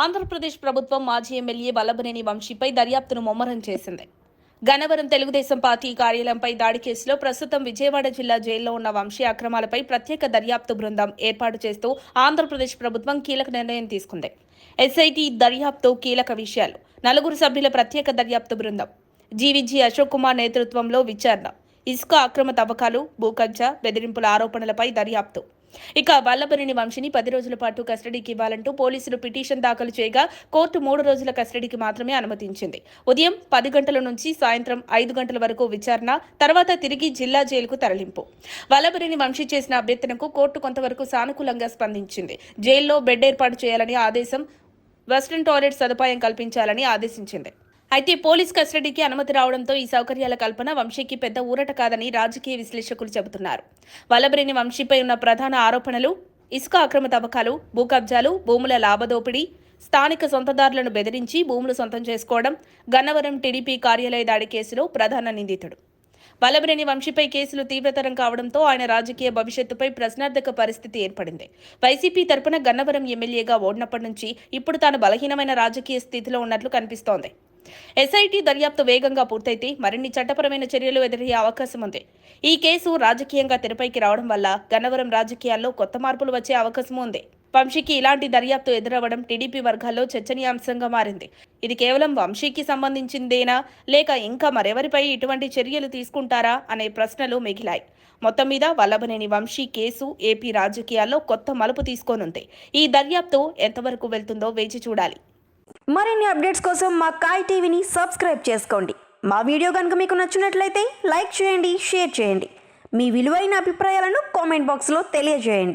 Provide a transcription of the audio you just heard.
ఆంధ్రప్రదేశ్ ప్రభుత్వం మాజీ ఎమ్మెల్యే వల్లభనేని వంశీపై దర్యాప్తును ముమ్మరం చేసింది. గన్నవరం తెలుగుదేశం పార్టీ కార్యాలయంపై దాడి కేసులో ప్రస్తుతం విజయవాడ జిల్లా జైల్లో ఉన్న వంశీ అక్రమాలపై ప్రత్యేక దర్యాప్తు బృందం ఏర్పాటు చేస్తూ ఆంధ్రప్రదేశ్ ప్రభుత్వం కీలక నిర్ణయం తీసుకుంది. ఎస్ఐటీ దర్యాప్తు కీలక విషయాలు. 4 సభ్యుల ప్రత్యేక దర్యాప్తు బృందం. జీవీజీ అశోక్ కుమార్ నేతృత్వంలో విచారణ. ఇసుక అక్రమ తవ్వకాలు, భూకబ్జా, బెదిరింపుల ఆరోపణలపై దర్యాప్తు. ఇక వల్లభనేని వంశీని 10 రోజుల పాటు కస్టడీకి ఇవ్వాలంటూ పోలీసులు పిటిషన్ దాఖలు చేయగా కోర్టు 3 రోజుల కస్టడీకి మాత్రమే అనుమతించింది. ఉదయం 10 గంటల నుంచి సాయంత్రం 5 గంటల వరకు విచారణ, తర్వాత తిరిగి జిల్లా జైలుకు తరలింపు. వల్లభనేని వంశీ చేసిన అభ్యర్థనకు కోర్టు కొంతవరకు సానుకూలంగా స్పందించింది. జైల్లో బెడ్ ఏర్పాటు చేయాలని ఆదేశం, వెస్టర్న్ టాయిలెట్ సదుపాయం కల్పించాలని ఆదేశించింది. అయితే పోలీస్ కస్టడీకి అనుమతి రావడంతో ఈ సౌకర్యాల కల్పన వంశీకి పెద్ద ఊరట కాదని రాజకీయ విశ్లేషకులు చెబుతున్నారు. వల్లభనేని వంశీపై ఉన్న ప్రధాన ఆరోపణలు ఇసుక అక్రమ తవ్వకాలు, భూ కబ్జాలు, భూముల లాభదోపిడీ, స్థానిక సొంతదారులను బెదిరించి భూములు సొంతం చేసుకోవడం, గన్నవరం టీడీపీ కార్యాలయ దాడి కేసులో ప్రధాన నిందితుడు. వల్లభనేని వంశీపై కేసులు తీవ్రతరం కావడంతో ఆయన రాజకీయ భవిష్యత్తుపై ప్రశ్నార్థక పరిస్థితి ఏర్పడింది. వైసీపీ తరపున గన్నవరం ఎమ్మెల్యేగా ఓడినప్పటి నుంచి ఇప్పుడు తాను బలహీనమైన రాజకీయ స్థితిలో ఉన్నట్లు కనిపిస్తోంది. ఎస్ఐటీ దర్యాప్తు వేగంగా పూర్తయితే మరిన్ని చట్టపరమైన చర్యలు ఎదురయ్యే అవకాశం ఉంది. ఈ కేసు రాజకీయంగా తెరపైకి రావడం వల్ల గన్నవరం రాజకీయాల్లో కొత్త మార్పులు వచ్చే అవకాశం ఉంది. వంశీకి ఇలాంటి దర్యాప్తు ఎదురవ్వడం టీడీపీ వర్గాల్లో చర్చనీయాంశంగా మారింది. ఇది కేవలం వంశీకి సంబంధించిందేనా, లేక ఇంకా మరెవరిపై ఇటువంటి చర్యలు తీసుకుంటారా అనే ప్రశ్నలు మిగిలాయి. మొత్తం మీద వల్లభనేని వంశీ కేసు ఏపీ రాజకీయాల్లో కొత్త మలుపు తీసుకోనుంది. ఈ దర్యాప్తు ఎంతవరకు వెళ్తుందో వేచి చూడాలి. మరిన్ని అప్డేట్స్ కోసం మా కాయ్ టీవీని సబ్స్క్రైబ్ చేసుకోండి. మా వీడియో కనుక మీకు నచ్చినట్లయితే లైక్ చేయండి, షేర్ చేయండి. మీ విలువైన అభిప్రాయాలను కామెంట్ బాక్స్లో తెలియజేయండి.